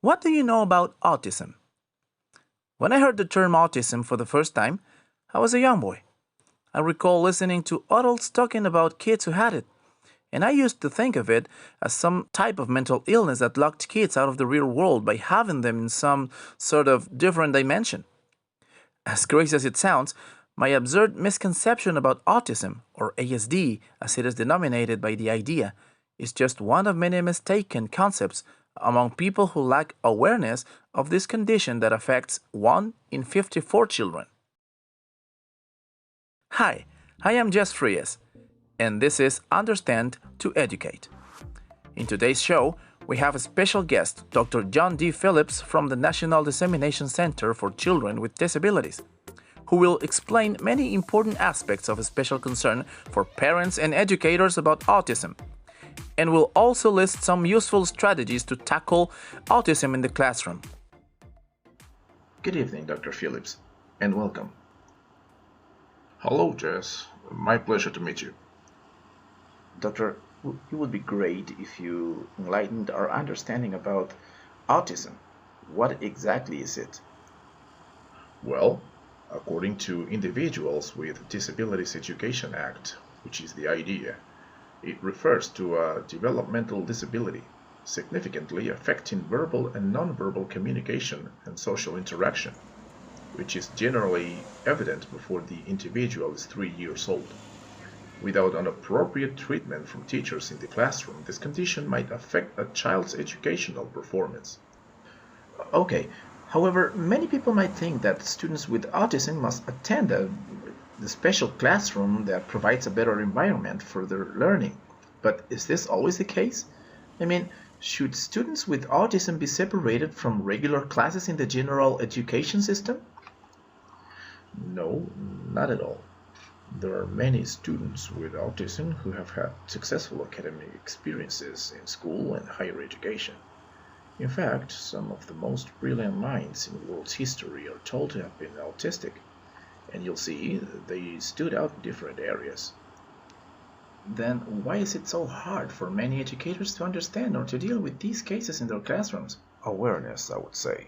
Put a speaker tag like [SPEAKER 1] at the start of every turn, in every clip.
[SPEAKER 1] What do you know about autism? When I heard the term autism for the first time, I was a young boy. I recall listening to adults talking about kids who had it, and I used to think of it as some type of mental illness that locked kids out of the real world by having them in some sort of different dimension. As crazy as it sounds, my absurd misconception about autism, or ASD as it is denominated by the idea, is just one of many mistaken concepts among people who lack awareness of this condition that affects 1 in 54 children. Hi, I am Jess FRIAS, and this is Understand to Educate. In today's show, we have a special guest, Dr. John D. Phillips from the National Dissemination Center for Children with Disabilities, who will explain many important aspects of special concern for parents and educators about autism, and will also list some useful strategies to tackle autism in the classroom.
[SPEAKER 2] Good evening, Dr. Phillips, and welcome. Hello, Jess. My pleasure to meet you. Doctor, it would be great if you enlightened our understanding about autism. What exactly is it? Well, according to Individuals with Disabilities Education Act, which is the idea, it refers to a developmental disability significantly affecting verbal and nonverbal communication and social interaction, which is generally evident before the individual is 3 years old. Without an appropriate treatment from teachers in the classroom, this condition might affect a child's educational performance. Okay, however, many people might think that students with autism must attend the special classroom that provides a better environment for their learning. But is this always the case? I mean, should students with autism be separated from regular classes in the general education system? No, not at all. There are many students with autism who have had successful academic experiences in school and higher education. In fact, some of the most brilliant minds in the world's history are told to have been autistic, and you'll see they stood out in different areas. Then why is it so hard for many educators to understand or to deal with these cases in their classrooms? Awareness, I would say.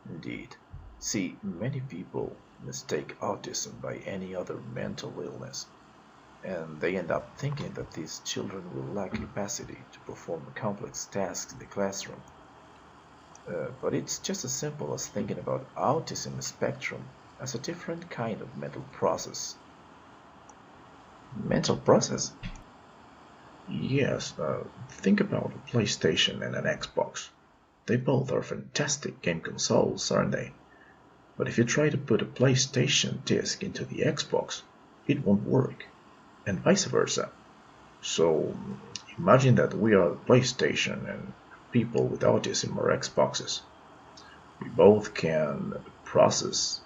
[SPEAKER 2] Indeed. See, many people mistake autism by any other mental illness, and they end up thinking that these children will lack capacity to perform complex tasks in the classroom. But it's just as simple as thinking about autism spectrum as a different kind of mental process. Mental process? Yes, think about a PlayStation and an Xbox. They both are fantastic game consoles, aren't they? But if you try to put a PlayStation disc into the Xbox, it won't work, and vice versa. So imagine that we are PlayStation and people with autism are Xboxes. We both can process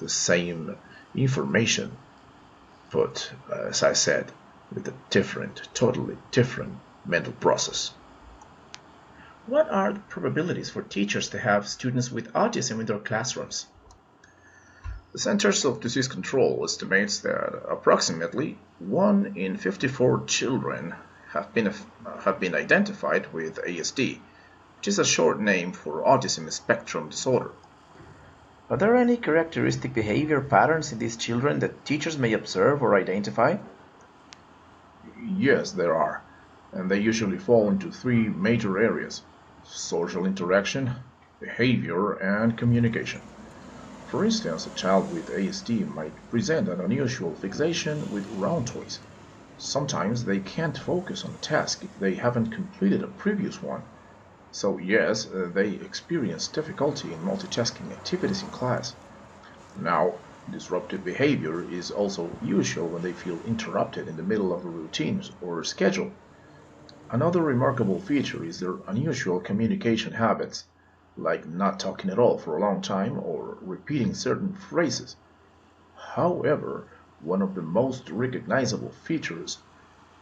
[SPEAKER 2] the same information, but as I said, with a totally different mental process. What are the probabilities for teachers to have students with autism in their classrooms? The Centers of Disease Control estimates that approximately 1 in 54 children have been identified with ASD, which is a short name for autism spectrum disorder. Are there any characteristic behavior patterns in these children that teachers may observe or identify? Yes, there are, and they usually fall into 3 major areas: social interaction, behavior, and communication. For instance, a child with ASD might present an unusual fixation with round toys. Sometimes they can't focus on a task if they haven't completed a previous one. So yes, they experience difficulty in multitasking activities in class. Now, disruptive behavior is also usual when they feel interrupted in the middle of a routine or schedule. Another remarkable feature is their unusual communication habits, like not talking at all for a long time or repeating certain phrases. However, one of the most recognizable features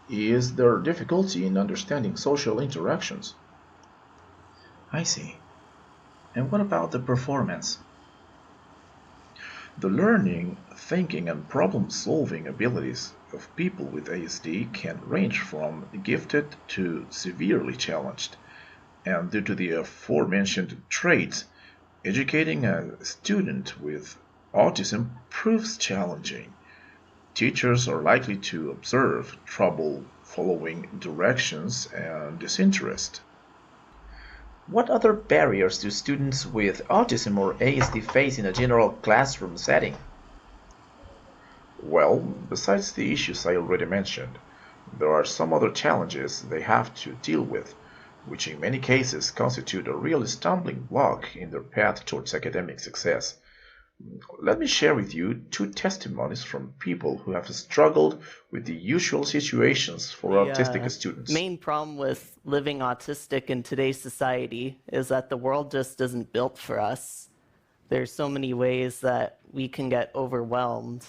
[SPEAKER 2] is their difficulty in understanding social interactions. I see. And what about the performance? The learning, thinking, and problem-solving abilities of people with ASD can range from gifted to severely challenged. And due to the aforementioned traits, educating a student with autism proves challenging. Teachers are likely to observe trouble following directions and disinterest.
[SPEAKER 1] What other barriers do students with autism or ASD face in a general classroom setting?
[SPEAKER 2] Well, besides the issues I already mentioned, there are some other challenges they have to deal with, which in many cases constitute a real stumbling block in their path towards academic success. Let me share with you two testimonies from people who have struggled with the usual situations for autistic students.
[SPEAKER 3] Main problem with living autistic in today's society is that the world just isn't built for us. There's so many ways that we can get overwhelmed.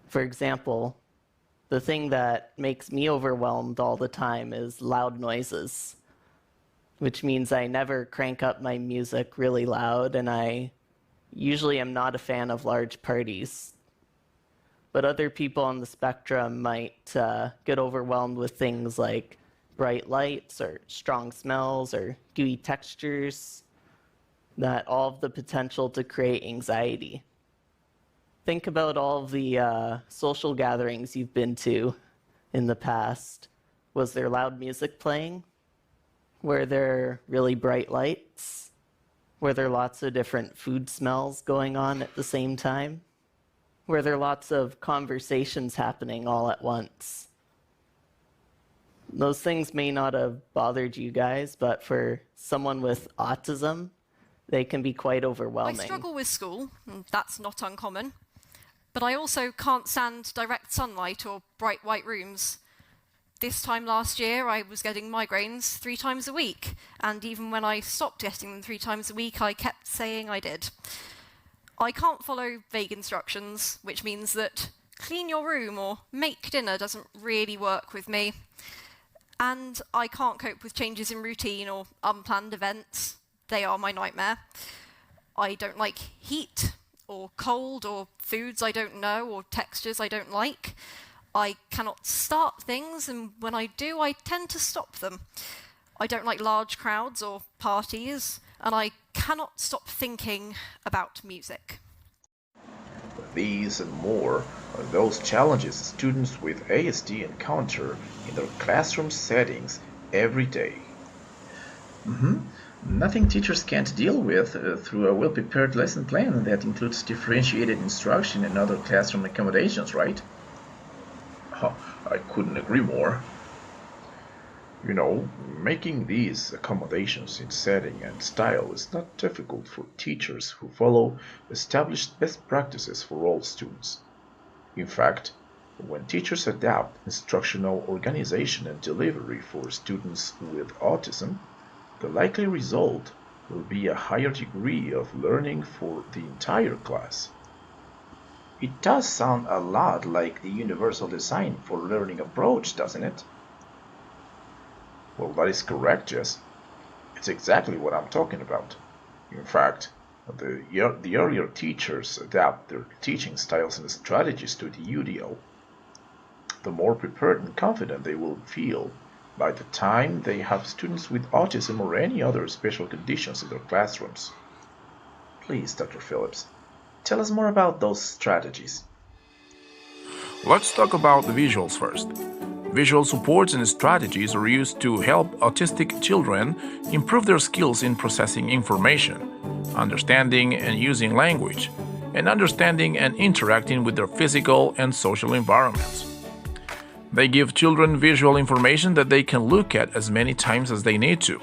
[SPEAKER 3] For example, the thing that makes me overwhelmed all the time is loud noises, which means I never crank up my music really loud, and I usually am not a fan of large parties. But other people on the spectrum might get overwhelmed with things like bright lights or strong smells or gooey textures that all have the potential to create anxiety. Think about all of the social gatherings you've been to in the past. Was there loud music playing? Were there really bright lights? Were there lots of different food smells going on at the same time? Were there lots of conversations happening all at once? Those things may not have bothered you guys, but for someone with autism, they can be quite overwhelming.
[SPEAKER 4] I struggle with school, and that's not uncommon. But I also can't stand direct sunlight or bright white rooms. This time last year, I was getting migraines 3 times a week, and even when I stopped getting them 3 times a week, I kept saying I did. I can't follow vague instructions, which means that clean your room or make dinner doesn't really work with me. And I can't cope with changes in routine or unplanned events. They are my nightmare. I don't like heat, or cold, or foods I don't know, or textures I don't like. I cannot start things, and when I do, I tend to stop them. I don't like large crowds or parties, and I cannot stop thinking about music.
[SPEAKER 2] These and more are those challenges students with ASD encounter in their classroom settings every day. Nothing teachers can't deal with through a well-prepared lesson plan that includes differentiated instruction and other classroom accommodations, right? I couldn't agree more. You know, making these accommodations in setting and style is not difficult for teachers who follow established best practices for all students. In fact, when teachers adapt instructional organization and delivery for students with autism, the likely result will be a higher degree of learning for the entire class. It does sound a lot like the universal design for learning approach, doesn't it? Well, that is correct, Jess. It's exactly what I'm talking about. In fact, the earlier teachers adapt their teaching styles and strategies to the UDO, the more prepared and confident they will feel by the time they have students with autism or any other special conditions in their classrooms. Please, Dr. Phillips, tell us more about those strategies.
[SPEAKER 1] Let's talk about the visuals first. Visual supports and strategies are used to help autistic children improve their skills in processing information, understanding and using language, and understanding and interacting with their physical and social environments. They give children visual information that they can look at as many times as they need to.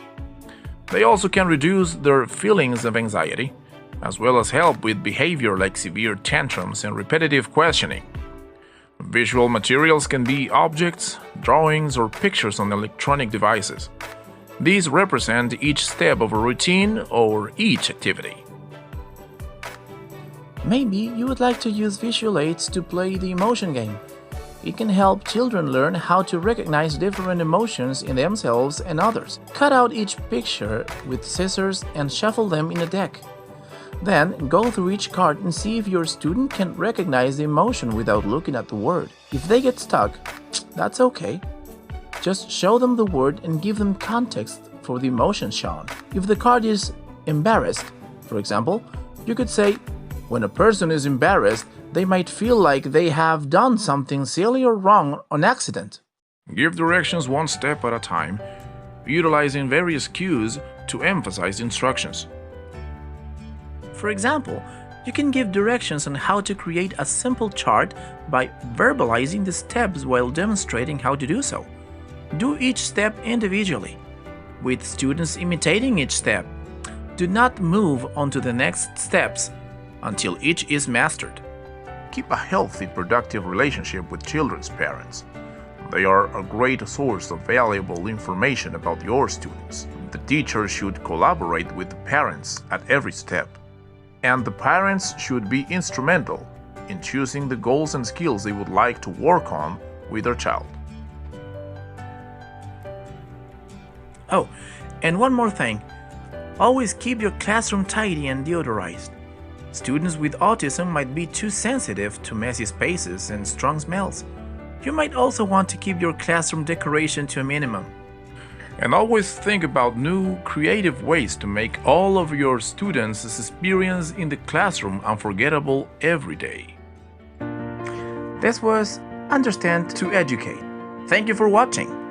[SPEAKER 1] They also can reduce their feelings of anxiety, as well as help with behavior like severe tantrums and repetitive questioning. Visual materials can be objects, drawings, or pictures on electronic devices. These represent each step of a routine or each activity. Maybe you would like to use visual aids to play the emotion game. It can help children learn how to recognize different emotions in themselves and others. Cut out each picture with scissors and shuffle them in a deck. Then go through each card and see if your student can recognize the emotion without looking at the word. If they get stuck, that's okay. Just show them the word and give them context for the emotion shown. If the card is embarrassed, for example, you could say, when a person is embarrassed, they might feel like they have done something silly or wrong on accident.
[SPEAKER 5] Give directions one step at a time, utilizing various cues to emphasize instructions.
[SPEAKER 1] For example, you can give directions on how to create a simple chart by verbalizing the steps while demonstrating how to do so. Do each step individually, with students imitating each step. Do not move on to the next steps until each is mastered.
[SPEAKER 5] Keep a healthy, productive relationship with children's parents. They are a great source of valuable information about your students. The teacher should collaborate with the parents at every step, and the parents should be instrumental in choosing the goals and skills they would like to work on with their child.
[SPEAKER 1] Oh, and one more thing. Always keep your classroom tidy and deodorized. Students with autism might be too sensitive to messy spaces and strong smells. You might also want to keep your classroom decoration to a minimum.
[SPEAKER 5] And always think about new, creative ways to make all of your students' experience in the classroom unforgettable every day.
[SPEAKER 1] This was Understand to Educate. Thank you for watching.